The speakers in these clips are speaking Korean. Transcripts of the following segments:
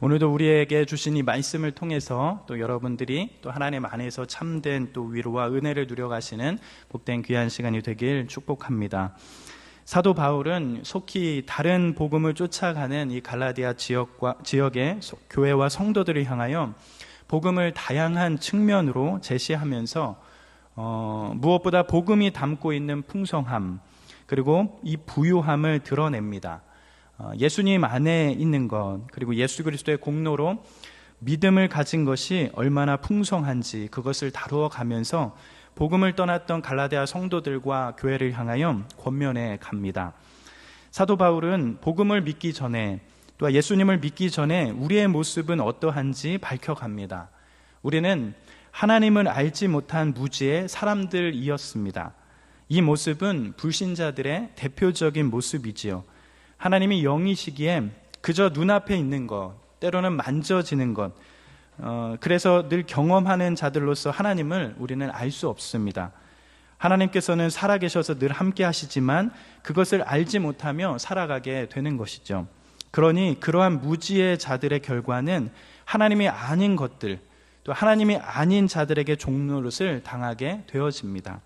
오늘도 우리에게 주신 이 말씀을 통해서 또 여러분들이 또 하나님 안에서 참된 또 위로와 은혜를 누려가시는 복된 귀한 시간이 되길 축복합니다. 사도 바울은 속히 다른 복음을 쫓아가는 이 갈라디아 지역의 교회와 성도들을 향하여 복음을 다양한 측면으로 제시하면서 무엇보다 복음이 담고 있는 풍성함 그리고 이 부유함을 드러냅니다. 예수님 안에 있는 것, 그리고 예수 그리스도의 공로로 믿음을 가진 것이 얼마나 풍성한지 그것을 다루어 가면서 복음을 떠났던 갈라디아 성도들과 교회를 향하여 권면해 갑니다. 사도 바울은 복음을 믿기 전에, 또 예수님을 믿기 전에 우리의 모습은 어떠한지 밝혀갑니다. 우리는 하나님을 알지 못한 무지의 사람들이었습니다. 이 모습은 불신자들의 대표적인 모습이지요. 하나님이 영이시기에 그저 눈앞에 있는 것, 때로는 만져지는 것, 그래서 늘 경험하는 자들로서 하나님을 우리는 알 수 없습니다. 하나님께서는 살아계셔서 늘 함께 하시지만 그것을 알지 못하며 살아가게 되는 것이죠. 그러니 그러한 무지의 자들의 결과는 하나님이 아닌 것들, 또 하나님이 아닌 자들에게 종노릇을 당하게 되어집니다.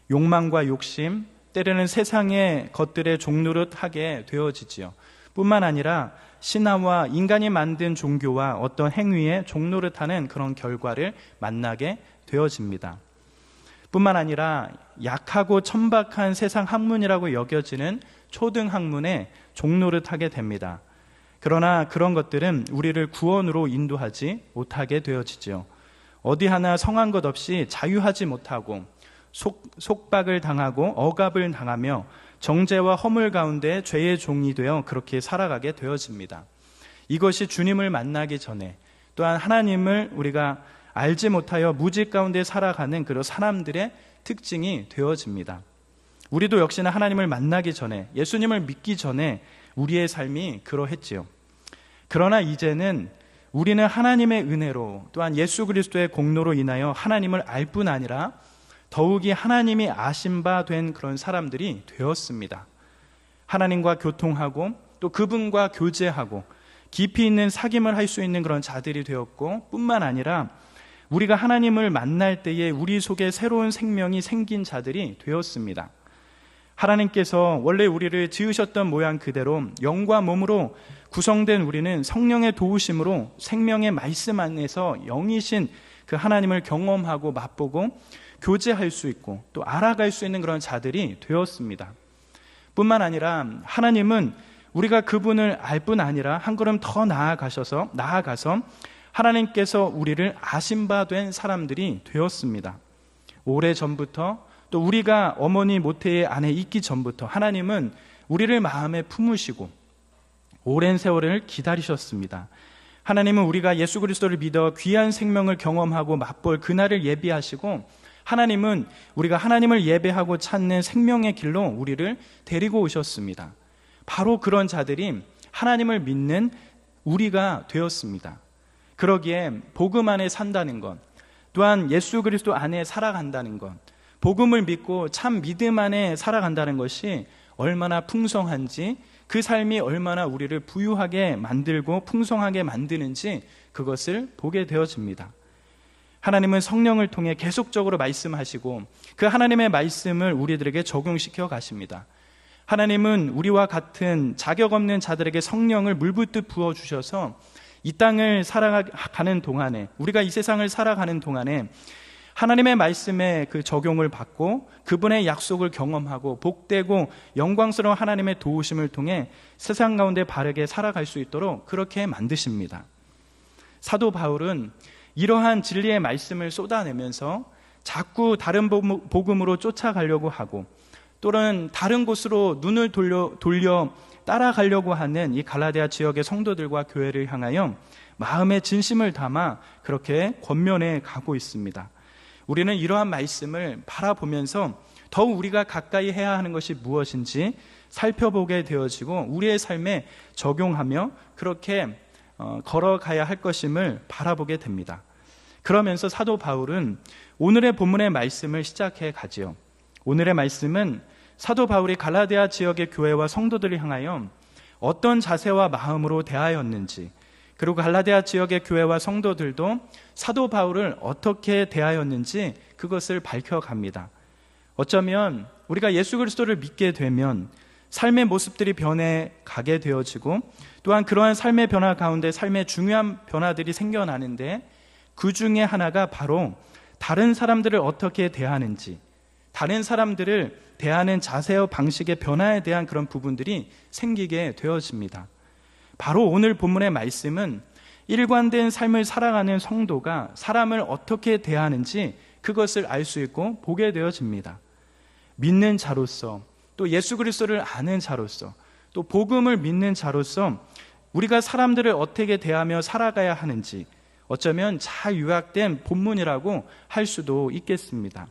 욕망과 욕심, 때로는 세상의 것들에 종노릇하게 되어지지요. 뿐만 아니라 신화와 인간이 만든 종교와 어떤 행위에 종노릇하는 그런 결과를 만나게 되어집니다. 뿐만 아니라 약하고 천박한 세상 학문이라고 여겨지는 초등학문에 종노릇하게 됩니다. 그러나 그런 것들은 우리를 구원으로 인도하지 못하게 되어지죠. 어디 하나 성한 것 없이 자유하지 못하고 속박을 당하고 억압을 당하며 정죄와 허물 가운데 죄의 종이 되어 그렇게 살아가게 되어집니다. 이것이 주님을 만나기 전에 또한 하나님을 우리가 알지 못하여 무지 가운데 살아가는 그런 사람들의 특징이 되어집니다. 우리도 역시나 하나님을 만나기 전에, 예수님을 믿기 전에 우리의 삶이 그러했지요. 그러나 이제는 우리는 하나님의 은혜로 또한 예수 그리스도의 공로로 인하여 하나님을 알 뿐 아니라 더욱이 하나님이 아신 바 된 그런 사람들이 되었습니다. 하나님과 교통하고 또 그분과 교제하고 깊이 있는 사귐을 할 수 있는 그런 자들이 되었고, 뿐만 아니라 우리가 하나님을 만날 때에 우리 속에 새로운 생명이 생긴 자들이 되었습니다. 하나님께서 원래 우리를 지으셨던 모양 그대로 영과 몸으로 구성된 우리는 성령의 도우심으로 생명의 말씀 안에서 영이신 그 하나님을 경험하고 맛보고 교제할 수 있고 또 알아갈 수 있는 그런 자들이 되었습니다. 뿐만 아니라 하나님은 우리가 그분을 알 뿐 아니라 한 걸음 더 나아가서 하나님께서 우리를 아신 바 된 사람들이 되었습니다. 오래전부터 또 우리가 어머니 모태의 안에 있기 전부터 하나님은 우리를 마음에 품으시고 오랜 세월을 기다리셨습니다. 하나님은 우리가 예수 그리스도를 믿어 귀한 생명을 경험하고 맛볼 그날을 예비하시고, 하나님은 우리가 하나님을 예배하고 찾는 생명의 길로 우리를 데리고 오셨습니다. 바로 그런 자들이 하나님을 믿는 우리가 되었습니다. 그러기에 복음 안에 산다는 것, 또한 예수 그리스도 안에 살아간다는 것, 복음을 믿고 참 믿음 안에 살아간다는 것이 얼마나 풍성한지, 그 삶이 얼마나 우리를 부유하게 만들고 풍성하게 만드는지 그것을 보게 되어집니다. 하나님은 성령을 통해 계속적으로 말씀하시고 그 하나님의 말씀을 우리들에게 적용시켜 가십니다. 하나님은 우리와 같은 자격 없는 자들에게 성령을 물붓듯 부어주셔서 이 땅을 살아가는 동안에, 우리가 이 세상을 살아가는 동안에 하나님의 말씀에 그 적용을 받고 그분의 약속을 경험하고 복되고 영광스러운 하나님의 도우심을 통해 세상 가운데 바르게 살아갈 수 있도록 그렇게 만드십니다. 사도 바울은 이러한 진리의 말씀을 쏟아내면서 자꾸 다른 복음으로 쫓아가려고 하고 또는 다른 곳으로 눈을 돌려 따라가려고 하는 이 갈라디아 지역의 성도들과 교회를 향하여 마음의 진심을 담아 그렇게 권면해 가고 있습니다. 우리는 이러한 말씀을 바라보면서 더욱 우리가 가까이 해야 하는 것이 무엇인지 살펴보게 되어지고 우리의 삶에 적용하며 그렇게 걸어가야 할 것임을 바라보게 됩니다. 그러면서 사도 바울은 오늘의 본문의 말씀을 시작해 가지요. 오늘의 말씀은 사도 바울이 갈라디아 지역의 교회와 성도들을 향하여 어떤 자세와 마음으로 대하였는지, 그리고 갈라디아 지역의 교회와 성도들도 사도 바울을 어떻게 대하였는지 그것을 밝혀갑니다. 어쩌면 우리가 예수 그리스도를 믿게 되면 삶의 모습들이 변해가게 되어지고, 또한 그러한 삶의 변화 가운데 삶의 중요한 변화들이 생겨나는데, 그 중에 하나가 바로 다른 사람들을 어떻게 대하는지, 다른 사람들을 대하는 자세와 방식의 변화에 대한 그런 부분들이 생기게 되어집니다. 바로 오늘 본문의 말씀은 일관된 삶을 살아가는 성도가 사람을 어떻게 대하는지 그것을 알 수 있고 보게 되어집니다. 믿는 자로서, 또 예수 그리스도를 아는 자로서, 또 복음을 믿는 자로서 우리가 사람들을 어떻게 대하며 살아가야 하는지 어쩌면 잘 요약된 본문이라고 할 수도 있겠습니다.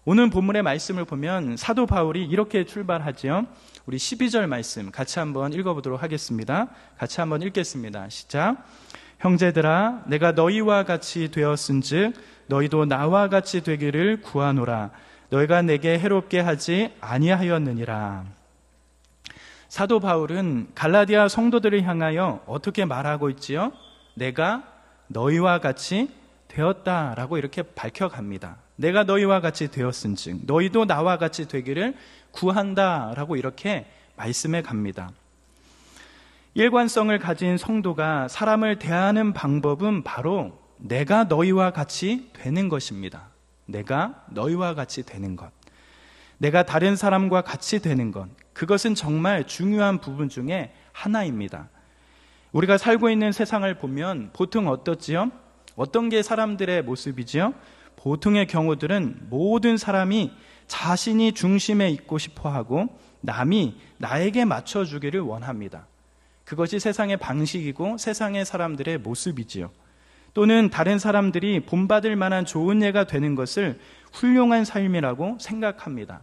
오늘 본문의 말씀을 보면 사도 바울이 이렇게 출발하죠. 우리 12절 말씀 같이 한번 읽어보도록 하겠습니다. 같이 한번 읽겠습니다. 시작. 형제들아, 내가 너희와 같이 되었은즉 너희도 나와 같이 되기를 구하노라. 너희가 내게 해롭게 하지 아니하였느니라. 사도 바울은 갈라디아 성도들을 향하여 어떻게 말하고 있지요? 내가 너희와 같이 되었다라고 이렇게 밝혀갑니다. 내가 너희와 같이 되었은즉 너희도 나와 같이 되기를 구한다라고 이렇게 말씀해 갑니다. 일관성을 가진 성도가 사람을 대하는 방법은 바로 내가 너희와 같이 되는 것입니다. 내가 너희와 같이 되는 것, 내가 다른 사람과 같이 되는 것, 그것은 정말 중요한 부분 중에 하나입니다. 우리가 살고 있는 세상을 보면 보통 어떻지요? 어떤 게 사람들의 모습이지요? 보통의 경우들은 모든 사람이 자신이 중심에 있고 싶어하고 남이 나에게 맞춰주기를 원합니다. 그것이 세상의 방식이고 세상의 사람들의 모습이지요. 또는 다른 사람들이 본받을 만한 좋은 예가 되는 것을 훌륭한 삶이라고 생각합니다.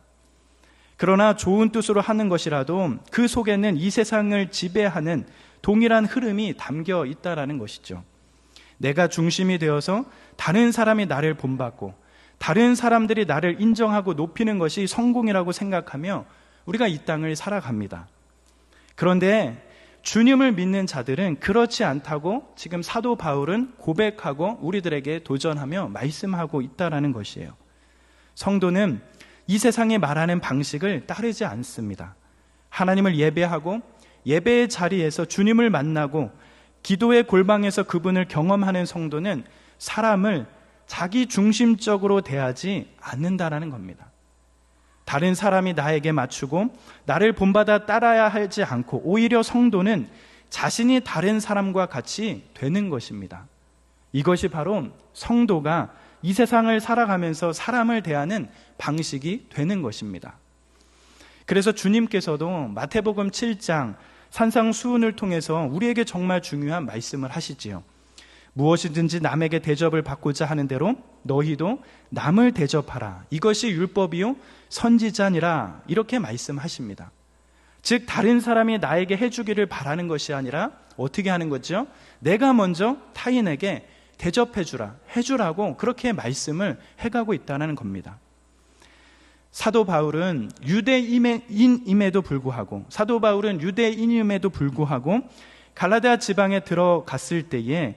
그러나 좋은 뜻으로 하는 것이라도 그 속에는 이 세상을 지배하는 동일한 흐름이 담겨 있다는 것이죠. 내가 중심이 되어서 다른 사람이 나를 본받고 다른 사람들이 나를 인정하고 높이는 것이 성공이라고 생각하며 우리가 이 땅을 살아갑니다. 그런데 주님을 믿는 자들은 그렇지 않다고 지금 사도 바울은 고백하고 우리들에게 도전하며 말씀하고 있다는 것이에요. 성도는 이 세상에 말하는 방식을 따르지 않습니다. 하나님을 예배하고 예배의 자리에서 주님을 만나고 기도의 골방에서 그분을 경험하는 성도는 사람을 자기 중심적으로 대하지 않는다라는 겁니다. 다른 사람이 나에게 맞추고 나를 본받아 따라야 하지 않고 오히려 성도는 자신이 다른 사람과 같이 되는 것입니다. 이것이 바로 성도가 이 세상을 살아가면서 사람을 대하는 방식이 되는 것입니다. 그래서 주님께서도 마태복음 7장 산상수훈을 통해서 우리에게 정말 중요한 말씀을 하시지요. 무엇이든지 남에게 대접을 받고자 하는 대로 너희도 남을 대접하라. 이것이 율법이요 선지자니라. 이렇게 말씀하십니다. 즉 다른 사람이 나에게 해주기를 바라는 것이 아니라 어떻게 하는 거죠? 내가 먼저 타인에게 대접해주라, 해주라고 그렇게 말씀을 해가고 있다는 겁니다. 사도 바울은 유대인임에도 불구하고 갈라디아 지방에 들어갔을 때에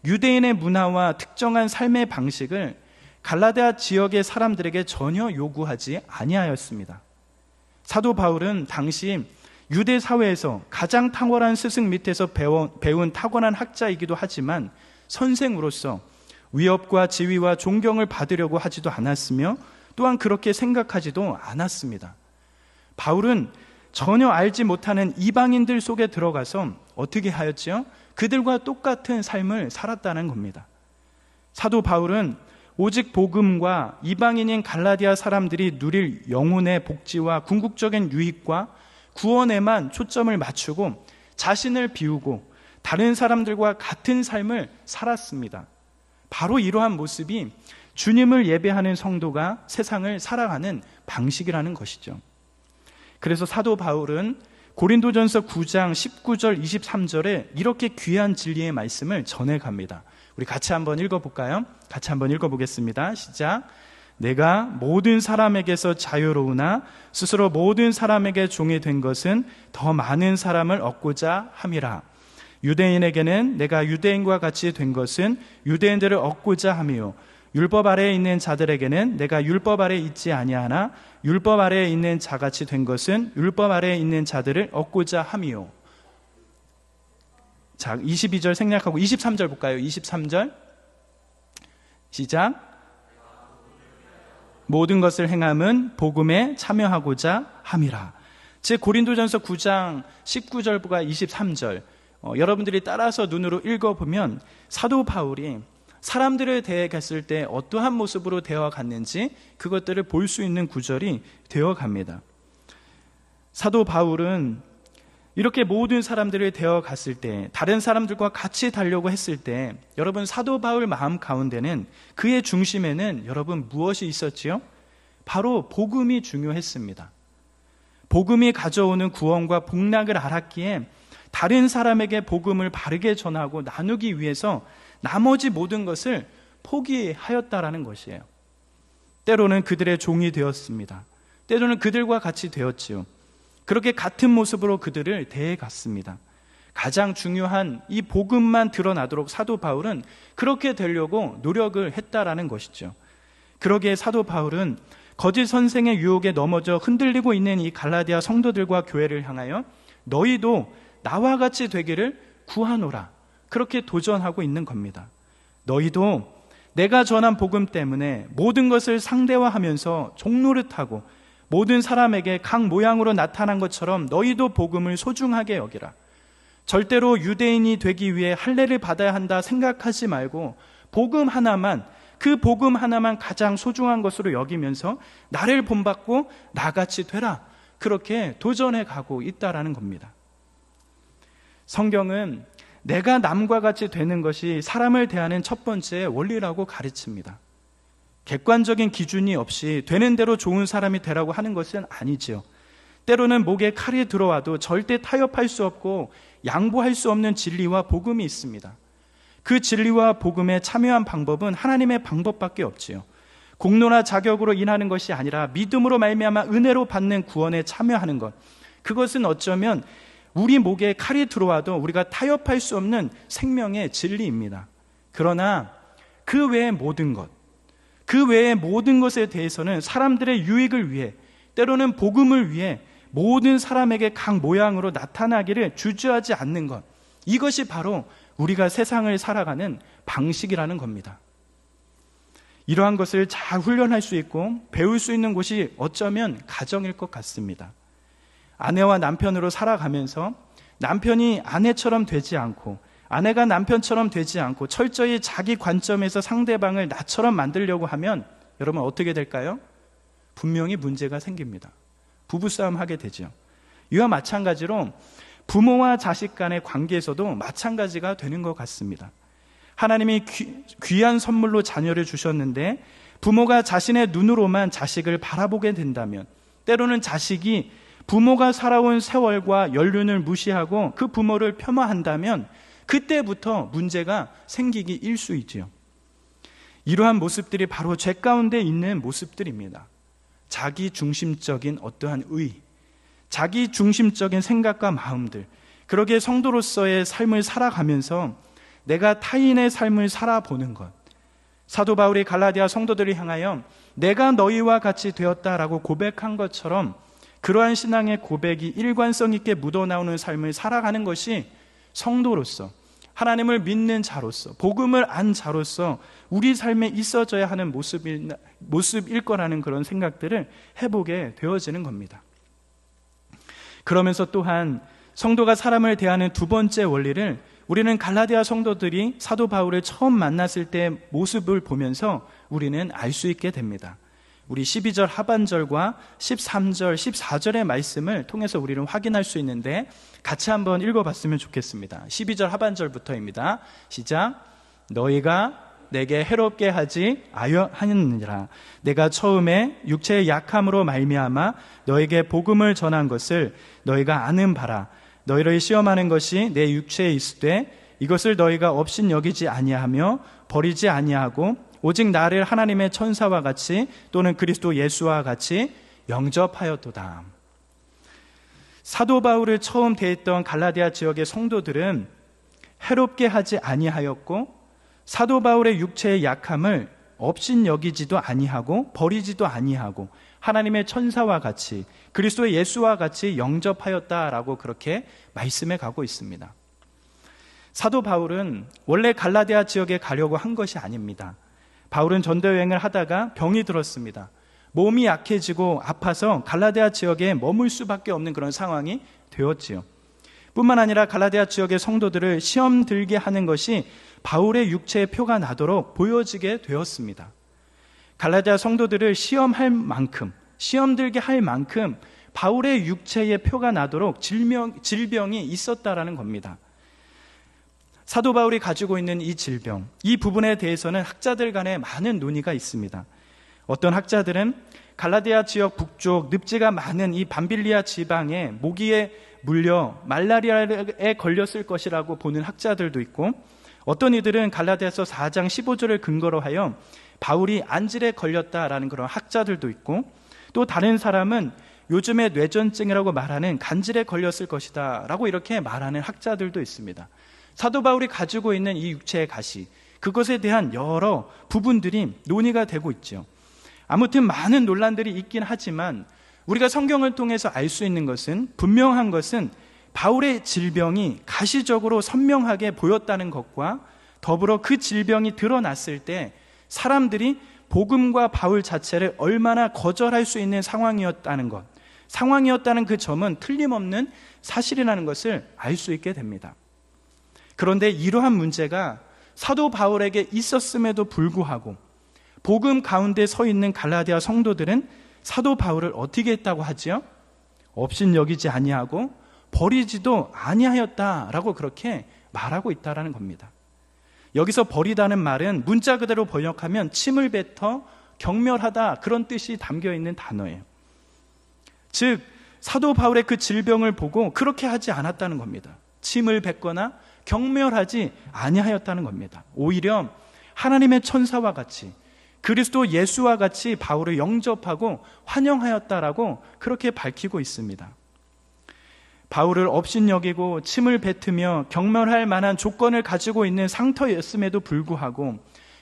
유대인의 문화와 특정한 삶의 방식을 갈라디아 지역의 사람들에게 전혀 요구하지 아니하였습니다. 사도 바울은 당시 유대 사회에서 가장 탁월한 스승 밑에서 배운 타고난 학자이기도 하지만 선생으로서 위협과 지위와 존경을 받으려고 하지도 않았으며 또한 그렇게 생각하지도 않았습니다. 바울은 전혀 알지 못하는 이방인들 속에 들어가서 어떻게 하였지요? 그들과 똑같은 삶을 살았다는 겁니다. 사도 바울은 오직 복음과 이방인인 갈라디아 사람들이 누릴 영혼의 복지와 궁극적인 유익과 구원에만 초점을 맞추고 자신을 비우고 다른 사람들과 같은 삶을 살았습니다. 바로 이러한 모습이 주님을 예배하는 성도가 세상을 살아가는 방식이라는 것이죠. 그래서 사도 바울은 고린도전서 9장 19절 23절에 이렇게 귀한 진리의 말씀을 전해갑니다. 우리 같이 한번 읽어볼까요? 같이 한번 읽어보겠습니다. 시작. 내가 모든 사람에게서 자유로우나 스스로 모든 사람에게 종이 된 것은 더 많은 사람을 얻고자 함이라. 유대인에게는 내가 유대인과 같이 된 것은 유대인들을 얻고자 함이요 율법 아래에 있는 자들에게는 내가 율법 아래에 있지 아니하나 율법 아래에 있는 자같이 된 것은 율법 아래에 있는 자들을 얻고자 함이요. 자, 22절 생략하고 23절 볼까요? 23절 시작. 모든 것을 행함은 복음에 참여하고자 함이라. 제 고린도전서 9장 19절과 23절 여러분들이 따라서 눈으로 읽어보면 사도 바울이 사람들에 대해 갔을 때 어떠한 모습으로 되어갔는지 그것들을 볼 수 있는 구절이 되어갑니다. 사도 바울은 이렇게 모든 사람들을 되어갔을 때, 다른 사람들과 같이 달려고 했을 때 여러분 사도 바울 마음 가운데는, 그의 중심에는 여러분 무엇이 있었지요? 바로 복음이 중요했습니다. 복음이 가져오는 구원과 복락을 알았기에 다른 사람에게 복음을 바르게 전하고 나누기 위해서 나머지 모든 것을 포기하였다라는 것이에요. 때로는 그들의 종이 되었습니다. 때로는 그들과 같이 되었지요. 그렇게 같은 모습으로 그들을 대해갔습니다. 가장 중요한 이 복음만 드러나도록 사도 바울은 그렇게 되려고 노력을 했다라는 것이죠. 그러기에 사도 바울은 거짓 선생의 유혹에 넘어져 흔들리고 있는 이 갈라디아 성도들과 교회를 향하여 너희도 나와 같이 되기를 구하노라, 그렇게 도전하고 있는 겁니다. 너희도 내가 전한 복음 때문에 모든 것을 상대화하면서 종노릇하고 모든 사람에게 각 모양으로 나타난 것처럼 너희도 복음을 소중하게 여기라. 절대로 유대인이 되기 위해 할례를 받아야 한다 생각하지 말고 복음 하나만, 그 복음 하나만 가장 소중한 것으로 여기면서 나를 본받고 나같이 되라, 그렇게 도전해 가고 있다라는 겁니다. 성경은 내가 남과 같이 되는 것이 사람을 대하는 첫 번째 원리라고 가르칩니다. 객관적인 기준이 없이 되는 대로 좋은 사람이 되라고 하는 것은 아니지요. 때로는 목에 칼이 들어와도 절대 타협할 수 없고 양보할 수 없는 진리와 복음이 있습니다. 그 진리와 복음에 참여한 방법은 하나님의 방법밖에 없지요. 공로나 자격으로 인하는 것이 아니라 믿음으로 말미암아 은혜로 받는 구원에 참여하는 것, 그것은 어쩌면 우리 목에 칼이 들어와도 우리가 타협할 수 없는 생명의 진리입니다. 그러나 그 외의 모든 것, 그 외의 모든 것에 대해서는 사람들의 유익을 위해, 때로는 복음을 위해 모든 사람에게 각 모양으로 나타나기를 주저하지 않는 것, 이것이 바로 우리가 세상을 살아가는 방식이라는 겁니다. 이러한 것을 잘 훈련할 수 있고 배울 수 있는 곳이 어쩌면 가정일 것 같습니다. 아내와 남편으로 살아가면서 남편이 아내처럼 되지 않고 아내가 남편처럼 되지 않고 철저히 자기 관점에서 상대방을 나처럼 만들려고 하면 여러분 어떻게 될까요? 분명히 문제가 생깁니다. 부부싸움 하게 되죠. 이와 마찬가지로 부모와 자식 간의 관계에서도 마찬가지가 되는 것 같습니다. 하나님이 귀한 선물로 자녀를 주셨는데 부모가 자신의 눈으로만 자식을 바라보게 된다면, 때로는 자식이 부모가 살아온 세월과 연륜을 무시하고 그 부모를 폄하한다면 그때부터 문제가 생기기 일쑤이지요. 이러한 모습들이 바로 죄 가운데 있는 모습들입니다. 자기 중심적인 어떠한 의, 자기 중심적인 생각과 마음들, 그러기에 성도로서의 삶을 살아가면서 내가 타인의 삶을 살아보는 것, 사도 바울이 갈라디아 성도들을 향하여 내가 너희와 같이 되었다라고 고백한 것처럼 그러한 신앙의 고백이 일관성 있게 묻어나오는 삶을 살아가는 것이 성도로서, 하나님을 믿는 자로서, 복음을 안 자로서 우리 삶에 있어져야 하는 모습일 거라는 그런 생각들을 해보게 되어지는 겁니다. 그러면서 또한 성도가 사람을 대하는 두 번째 원리를 우리는 갈라디아 성도들이 사도 바울을 처음 만났을 때 모습을 보면서 우리는 알 수 있게 됩니다. 우리 12절 하반절과 13절, 14절의 말씀을 통해서 우리는 확인할 수 있는데 같이 한번 읽어봤으면 좋겠습니다. 12절 하반절부터입니다. 시작. 너희가 내게 해롭게 하지 아니하느니라. 내가 처음에 육체의 약함으로 말미암아 너에게 복음을 전한 것을 너희가 아는 바라. 너희를 시험하는 것이 내 육체에 있으되 이것을 너희가 업신 여기지 아니하며 버리지 아니하고 오직 나를 하나님의 천사와 같이 또는 그리스도 예수와 같이 영접하였도다. 사도 바울을 처음 대했던 갈라디아 지역의 성도들은 해롭게 하지 아니하였고 사도 바울의 육체의 약함을 업신여기지도 아니하고 버리지도 아니하고 하나님의 천사와 같이 그리스도의 예수와 같이 영접하였다라고 그렇게 말씀해 가고 있습니다. 사도 바울은 원래 갈라디아 지역에 가려고 한 것이 아닙니다. 바울은 전도 여행을 하다가 병이 들었습니다. 몸이 약해지고 아파서 갈라디아 지역에 머물 수밖에 없는 그런 상황이 되었지요. 뿐만 아니라 갈라디아 지역의 성도들을 시험 들게 하는 것이 바울의 육체의 표가 나도록 보여지게 되었습니다. 갈라디아 성도들을 시험할 만큼, 시험 들게 할 만큼 바울의 육체의 표가 나도록 질병이 있었다라는 겁니다. 사도 바울이 가지고 있는 이 질병, 이 부분에 대해서는 학자들 간에 많은 논의가 있습니다. 어떤 학자들은 갈라디아 지역 북쪽 늪지가 많은 이 밤빌리아 지방에 모기에 물려 말라리아에 걸렸을 것이라고 보는 학자들도 있고, 어떤 이들은 갈라디아서 4장 15절을 근거로 하여 바울이 안질에 걸렸다라는 그런 학자들도 있고, 또 다른 사람은 요즘에 뇌전증이라고 말하는 간질에 걸렸을 것이다 라고 이렇게 말하는 학자들도 있습니다. 사도 바울이 가지고 있는 이 육체의 가시, 그것에 대한 여러 부분들이 논의가 되고 있죠. 아무튼 많은 논란들이 있긴 하지만 우리가 성경을 통해서 알 수 있는 것은, 분명한 것은 바울의 질병이 가시적으로 선명하게 보였다는 것과 더불어 그 질병이 드러났을 때 사람들이 복음과 바울 자체를 얼마나 거절할 수 있는 상황이었다는 그 점은 틀림없는 사실이라는 것을 알 수 있게 됩니다. 그런데 이러한 문제가 사도 바울에게 있었음에도 불구하고 복음 가운데 서 있는 갈라디아 성도들은 사도 바울을 어떻게 했다고 하지요? 업신여기지 아니하고 버리지도 아니하였다라고 그렇게 말하고 있다라는 겁니다. 여기서 버리다는 말은 문자 그대로 번역하면 침을 뱉어 경멸하다, 그런 뜻이 담겨 있는 단어예요. 즉 사도 바울의 그 질병을 보고 그렇게 하지 않았다는 겁니다. 침을 뱉거나 경멸하지 아니하였다는 겁니다. 오히려 하나님의 천사와 같이 그리스도 예수와 같이 바울을 영접하고 환영하였다라고 그렇게 밝히고 있습니다. 바울을 업신여기고 침을 뱉으며 경멸할 만한 조건을 가지고 있는 상터였음에도 불구하고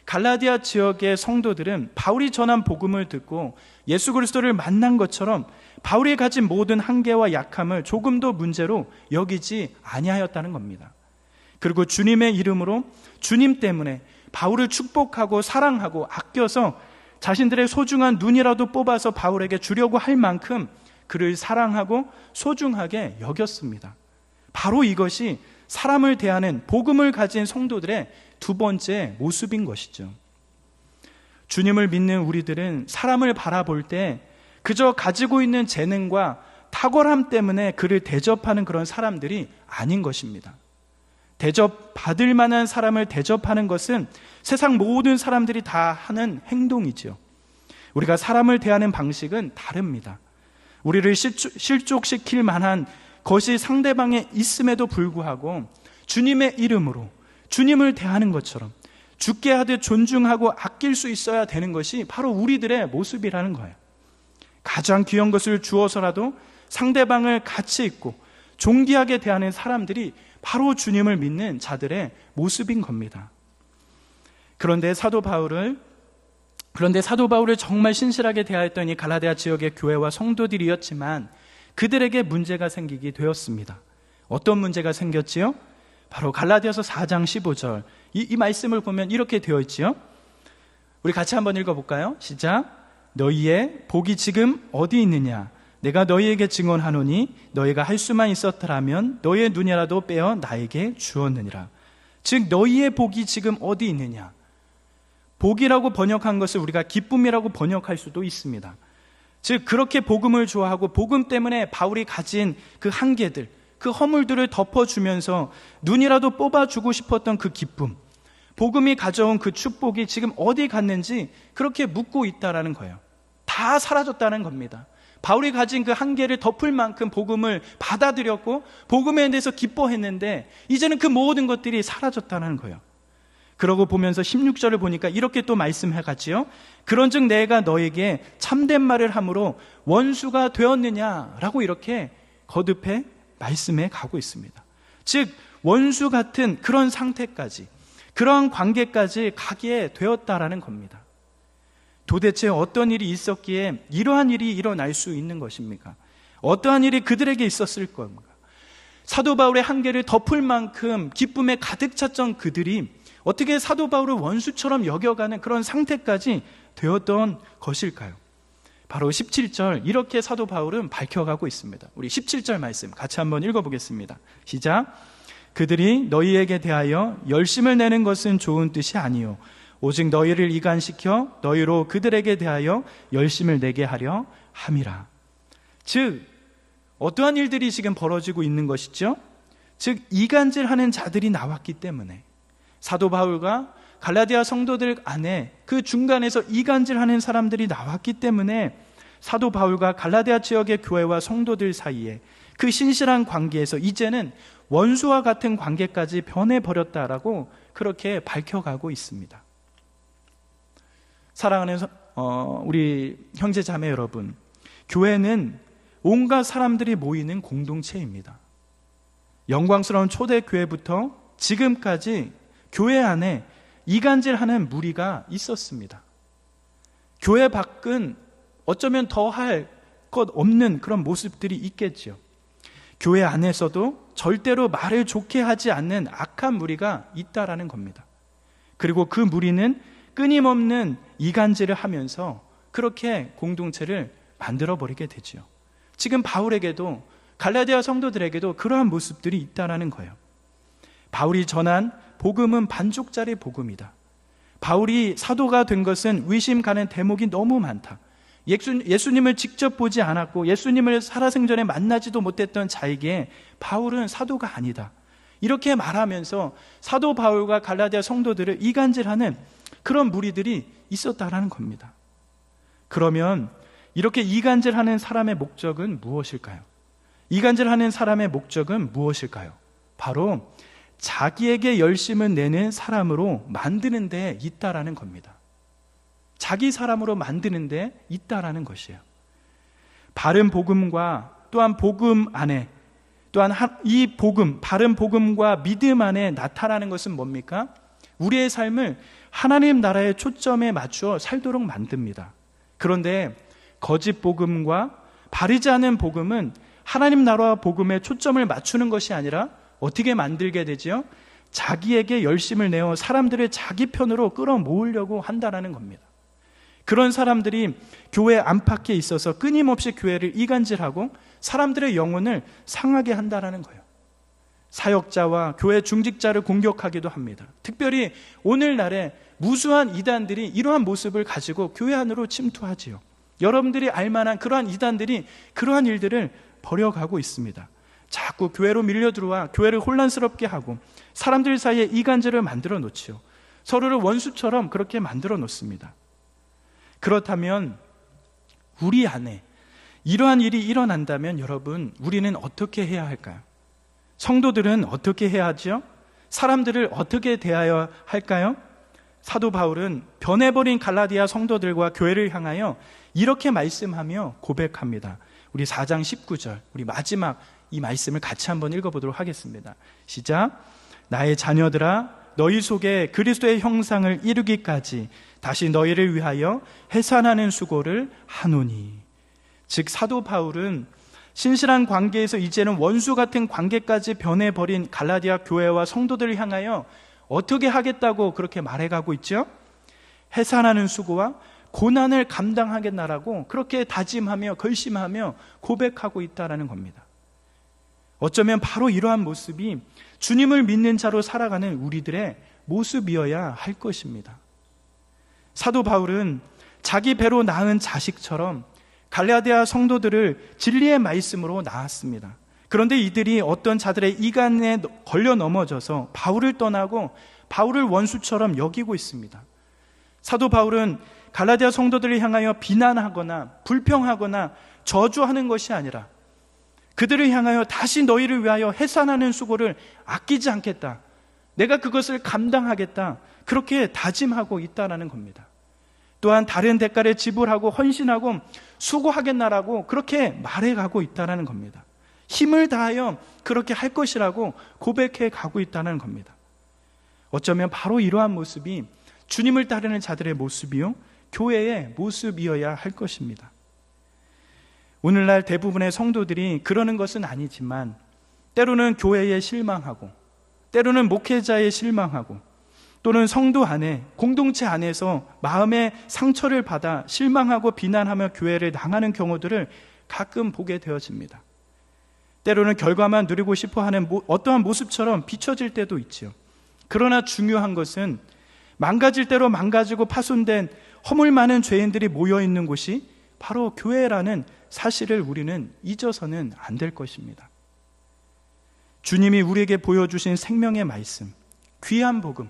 갈라디아 지역의 성도들은 바울이 전한 복음을 듣고 예수 그리스도를 만난 것처럼 바울이 가진 모든 한계와 약함을 조금도 문제로 여기지 아니하였다는 겁니다. 그리고 주님의 이름으로, 주님 때문에 바울을 축복하고 사랑하고 아껴서 자신들의 소중한 눈이라도 뽑아서 바울에게 주려고 할 만큼 그를 사랑하고 소중하게 여겼습니다. 바로 이것이 사람을 대하는 복음을 가진 성도들의 두 번째 모습인 것이죠. 주님을 믿는 우리들은 사람을 바라볼 때 그저 가지고 있는 재능과 탁월함 때문에 그를 대접하는 그런 사람들이 아닌 것입니다. 대접받을 만한 사람을 대접하는 것은 세상 모든 사람들이 다 하는 행동이죠. 우리가 사람을 대하는 방식은 다릅니다. 우리를 실족시킬 만한 것이 상대방에 있음에도 불구하고 주님의 이름으로 주님을 대하는 것처럼 주께 하듯 존중하고 아낄 수 있어야 되는 것이 바로 우리들의 모습이라는 거예요. 가장 귀한 것을 주어서라도 상대방을 가치 있고 존귀하게 대하는 사람들이 바로 주님을 믿는 자들의 모습인 겁니다. 그런데 사도 바울을 정말 신실하게 대하였던 이 갈라디아 지역의 교회와 성도들이었지만 그들에게 문제가 생기게 되었습니다. 어떤 문제가 생겼지요? 바로 갈라디아서 4장 15절 이 말씀을 보면 이렇게 되어 있지요. 우리 같이 한번 읽어볼까요? 시작. 너희의 복이 지금 어디 있느냐? 내가 너희에게 증언하노니 너희가 할 수만 있었더라면 너희의 눈이라도 빼어 나에게 주었느니라. 즉 너희의 복이 지금 어디 있느냐? 복이라고 번역한 것을 우리가 기쁨이라고 번역할 수도 있습니다. 즉 그렇게 복음을 좋아하고 복음 때문에 바울이 가진 그 한계들, 그 허물들을 덮어주면서 눈이라도 뽑아주고 싶었던 그 기쁨, 복음이 가져온 그 축복이 지금 어디 갔는지 그렇게 묻고 있다라는 거예요. 다 사라졌다는 겁니다. 바울이 가진 그 한계를 덮을 만큼 복음을 받아들였고 복음에 대해서 기뻐했는데 이제는 그 모든 것들이 사라졌다는 거예요. 그러고 보면서 16절을 보니까 이렇게 또 말씀해가지요. 그런즉 내가 너에게 참된 말을 함으로 원수가 되었느냐라고 이렇게 거듭해 말씀해 가고 있습니다. 즉 원수 같은 그런 상태까지, 그런 관계까지 가게 되었다라는 겁니다. 도대체 어떤 일이 있었기에 이러한 일이 일어날 수 있는 것입니까? 어떠한 일이 그들에게 있었을 겁니까? 사도 바울의 한계를 덮을 만큼 기쁨에 가득 찼던 그들이 어떻게 사도 바울을 원수처럼 여겨가는 그런 상태까지 되었던 것일까요? 바로 17절, 이렇게 사도 바울은 밝혀가고 있습니다. 우리 17절 말씀 같이 한번 읽어보겠습니다. 시작. 그들이 너희에게 대하여 열심을 내는 것은 좋은 뜻이 아니요 오직 너희를 이간시켜 너희로 그들에게 대하여 열심을 내게 하려 함이라. 즉 어떠한 일들이 지금 벌어지고 있는 것이죠? 즉 이간질하는 자들이 나왔기 때문에, 사도 바울과 갈라디아 성도들 안에 그 중간에서 이간질하는 사람들이 나왔기 때문에 사도 바울과 갈라디아 지역의 교회와 성도들 사이에 그 신실한 관계에서 이제는 원수와 같은 관계까지 변해버렸다라고 그렇게 밝혀가고 있습니다. 사랑하는 우리 형제 자매 여러분, 교회는 온갖 사람들이 모이는 공동체입니다. 영광스러운 초대교회부터 지금까지 교회 안에 이간질하는 무리가 있었습니다. 교회 밖은 어쩌면 더 할 것 없는 그런 모습들이 있겠죠. 교회 안에서도 절대로 말을 좋게 하지 않는 악한 무리가 있다라는 겁니다. 그리고 그 무리는 끊임없는 이간질을 하면서 그렇게 공동체를 만들어버리게 되죠. 지금 바울에게도 갈라디아 성도들에게도 그러한 모습들이 있다라는 거예요. 바울이 전한 복음은 반쪽짜리 복음이다. 바울이 사도가 된 것은 의심 가는 대목이 너무 많다. 예수님을 직접 보지 않았고 예수님을 살아생전에 만나지도 못했던 자에게 바울은 사도가 아니다. 이렇게 말하면서 사도 바울과 갈라디아 성도들을 이간질하는 그런 무리들이 있었다라는 겁니다. 그러면 이렇게 이간질하는 사람의 목적은 무엇일까요? 이간질하는 사람의 목적은 무엇일까요? 바로 자기에게 열심을 내는 사람으로 만드는 데 있다라는 겁니다. 자기 사람으로 만드는 데 있다라는 것이에요. 바른 복음과 또한 복음 안에, 또한 이 복음, 바른 복음과 믿음 안에 나타나는 것은 뭡니까? 우리의 삶을 하나님 나라의 초점에 맞추어 살도록 만듭니다. 그런데 거짓 복음과 바르지 않은 복음은 하나님 나라와 복음에 초점을 맞추는 것이 아니라 어떻게 만들게 되죠? 자기에게 열심을 내어 사람들을 자기 편으로 끌어모으려고 한다는 겁니다. 그런 사람들이 교회 안팎에 있어서 끊임없이 교회를 이간질하고 사람들의 영혼을 상하게 한다는 거예요. 사역자와 교회 중직자를 공격하기도 합니다. 특별히 오늘날에 무수한 이단들이 이러한 모습을 가지고 교회 안으로 침투하지요. 여러분들이 알만한 그러한 이단들이 그러한 일들을 벌여가고 있습니다. 자꾸 교회로 밀려 들어와 교회를 혼란스럽게 하고 사람들 사이에 이간질을 만들어 놓지요. 서로를 원수처럼 그렇게 만들어 놓습니다. 그렇다면 우리 안에 이러한 일이 일어난다면 여러분, 우리는 어떻게 해야 할까요? 성도들은 어떻게 해야 하죠? 사람들을 어떻게 대하여 할까요? 사도 바울은 변해버린 갈라디아 성도들과 교회를 향하여 이렇게 말씀하며 고백합니다. 우리 4장 19절, 우리 마지막 이 말씀을 같이 한번 읽어보도록 하겠습니다. 시작. 나의 자녀들아, 너희 속에 그리스도의 형상을 이루기까지 다시 너희를 위하여 해산하는 수고를 하노니. 즉 사도 바울은 신실한 관계에서 이제는 원수 같은 관계까지 변해버린 갈라디아 교회와 성도들을 향하여 어떻게 하겠다고 그렇게 말해가고 있죠? 해산하는 수고와 고난을 감당하겠나라고 그렇게 다짐하며 결심하며 고백하고 있다는 겁니다. 어쩌면 바로 이러한 모습이 주님을 믿는 자로 살아가는 우리들의 모습이어야 할 것입니다. 사도 바울은 자기 배로 낳은 자식처럼 갈라디아 성도들을 진리의 말씀으로 낳았습니다. 그런데 이들이 어떤 자들의 이간에 걸려 넘어져서 바울을 떠나고 바울을 원수처럼 여기고 있습니다. 사도 바울은 갈라디아 성도들을 향하여 비난하거나 불평하거나 저주하는 것이 아니라 그들을 향하여 다시 너희를 위하여 해산하는 수고를 아끼지 않겠다, 내가 그것을 감당하겠다, 그렇게 다짐하고 있다는 겁니다. 또한 다른 대가를 지불하고 헌신하고 수고하겠나라고 그렇게 말해가고 있다는 겁니다. 힘을 다하여 그렇게 할 것이라고 고백해 가고 있다는 겁니다. 어쩌면 바로 이러한 모습이 주님을 따르는 자들의 모습이요, 교회의 모습이어야 할 것입니다. 오늘날 대부분의 성도들이 그러는 것은 아니지만 때로는 교회에 실망하고, 때로는 목회자에 실망하고, 또는 성도 안에, 공동체 안에서 마음의 상처를 받아 실망하고 비난하며 교회를 나가는 경우들을 가끔 보게 되어집니다. 때로는 결과만 누리고 싶어하는 어떠한 모습처럼 비춰질 때도 있지요. 그러나 중요한 것은 망가질 대로 망가지고 파손된 허물 많은 죄인들이 모여있는 곳이 바로 교회라는 사실을 우리는 잊어서는 안 될 것입니다. 주님이 우리에게 보여주신 생명의 말씀, 귀한 복음,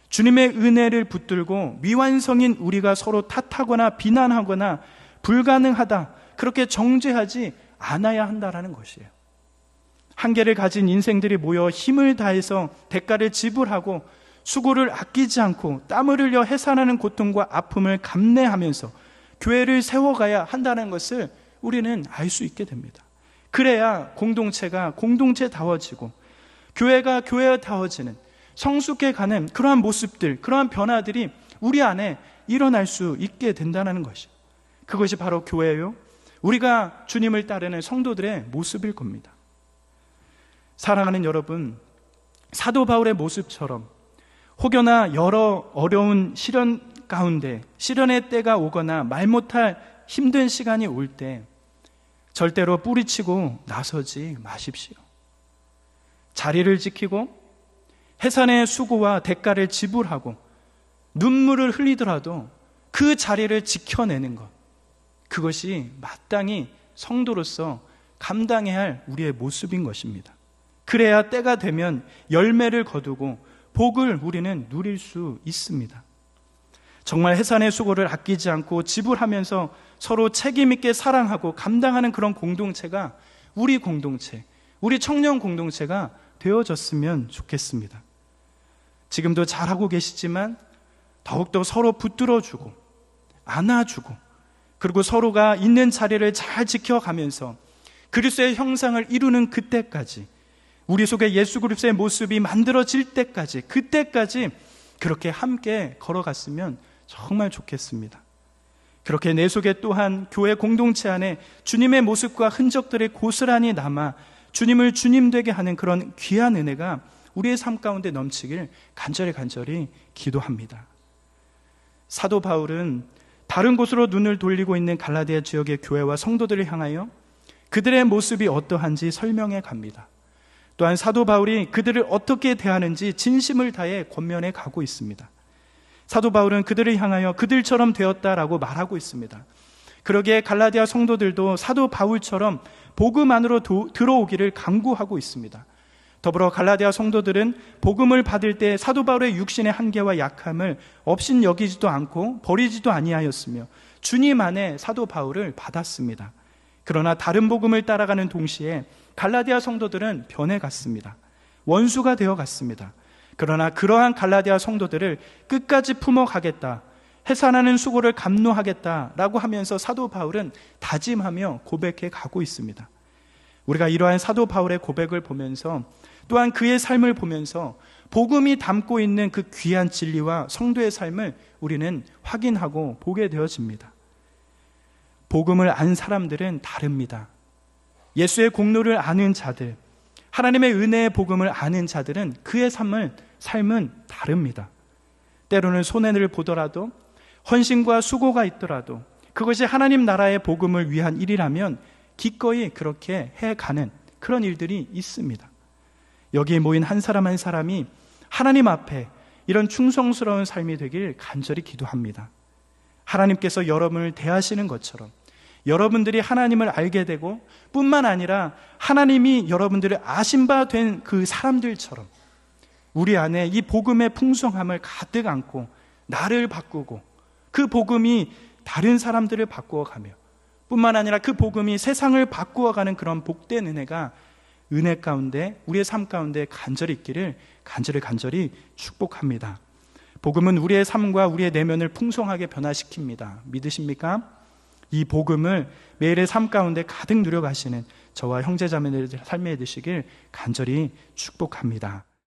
주님의 은혜를 붙들고 미완성인 우리가 서로 탓하거나 비난하거나 불가능하다, 그렇게 정죄하지 않아야 한다는 것이에요. 한계를 가진 인생들이 모여 힘을 다해서 대가를 지불하고 수고를 아끼지 않고 땀을 흘려 해산하는 고통과 아픔을 감내하면서 교회를 세워가야 한다는 것을 우리는 알 수 있게 됩니다. 그래야 공동체가 공동체다워지고 교회가 교회다워지는, 성숙해 가는 그러한 모습들, 그러한 변화들이 우리 안에 일어날 수 있게 된다는 것이죠. 그것이 바로 교회요, 우리가 주님을 따르는 성도들의 모습일 겁니다. 사랑하는 여러분, 사도 바울의 모습처럼 혹여나 여러 어려운 시련 가운데 시련의 때가 오거나 말 못할 힘든 시간이 올 때 절대로 뿌리치고 나서지 마십시오. 자리를 지키고 해산의 수고와 대가를 지불하고 눈물을 흘리더라도 그 자리를 지켜내는 것, 그것이 마땅히 성도로서 감당해야 할 우리의 모습인 것입니다. 그래야 때가 되면 열매를 거두고 복을 우리는 누릴 수 있습니다. 정말 해산의 수고를 아끼지 않고 지불하면서 서로 책임 있게 사랑하고 감당하는 그런 공동체가 우리 공동체, 우리 청년 공동체가 되어졌으면 좋겠습니다. 지금도 잘하고 계시지만 더욱더 서로 붙들어주고 안아주고, 그리고 서로가 있는 자리를 잘 지켜가면서 그리스도의 형상을 이루는 그때까지, 우리 속에 예수 그리스도의 모습이 만들어질 때까지, 그때까지 그렇게 함께 걸어갔으면 정말 좋겠습니다. 그렇게 내 속에 또한 교회 공동체 안에 주님의 모습과 흔적들이 고스란히 남아 주님을 주님 되게 하는 그런 귀한 은혜가 우리의 삶 가운데 넘치길 간절히 기도합니다. 사도 바울은 다른 곳으로 눈을 돌리고 있는 갈라디아 지역의 교회와 성도들을 향하여 그들의 모습이 어떠한지 설명해 갑니다. 또한 사도 바울이 그들을 어떻게 대하는지 진심을 다해 권면해 가고 있습니다. 사도 바울은 그들을 향하여 그들처럼 되었다라고 말하고 있습니다. 그러기에 갈라디아 성도들도 사도 바울처럼 복음 안으로 들어오기를 간구하고 있습니다. 더불어 갈라디아 성도들은 복음을 받을 때 사도 바울의 육신의 한계와 약함을 없인 여기지도 않고 버리지도 아니하였으며 주님 안에 사도 바울을 받았습니다. 그러나 다른 복음을 따라가는 동시에 갈라디아 성도들은 변해갔습니다. 원수가 되어갔습니다. 그러나 그러한 갈라디아 성도들을 끝까지 품어가겠다, 해산하는 수고를 감노하겠다라고 하면서 사도 바울은 다짐하며 고백해 가고 있습니다. 우리가 이러한 사도 바울의 고백을 보면서, 또한 그의 삶을 보면서 복음이 담고 있는 그 귀한 진리와 성도의 삶을 우리는 확인하고 보게 되어집니다. 복음을 안 사람들은 다릅니다. 예수의 공로를 아는 자들, 하나님의 은혜의 복음을 아는 자들은 그의 삶은 다릅니다. 때로는 손해를 보더라도, 헌신과 수고가 있더라도 그것이 하나님 나라의 복음을 위한 일이라면 기꺼이 그렇게 해가는 그런 일들이 있습니다. 여기에 모인 한 사람 한 사람이 하나님 앞에 이런 충성스러운 삶이 되길 간절히 기도합니다. 하나님께서 여러분을 대하시는 것처럼 여러분들이 하나님을 알게 되고, 뿐만 아니라 하나님이 여러분들을 아신 바 된 그 사람들처럼 우리 안에 이 복음의 풍성함을 가득 안고 나를 바꾸고, 그 복음이 다른 사람들을 바꾸어가며, 뿐만 아니라 그 복음이 세상을 바꾸어가는 그런 복된 은혜가 은혜 가운데, 우리의 삶 가운데 간절히 있기를 간절히 축복합니다. 복음은 우리의 삶과 우리의 내면을 풍성하게 변화시킵니다. 믿으십니까? 이 복음을 매일의 삶 가운데 가득 누려가시는 저와 형제자매들의 삶이 되시길 간절히 축복합니다.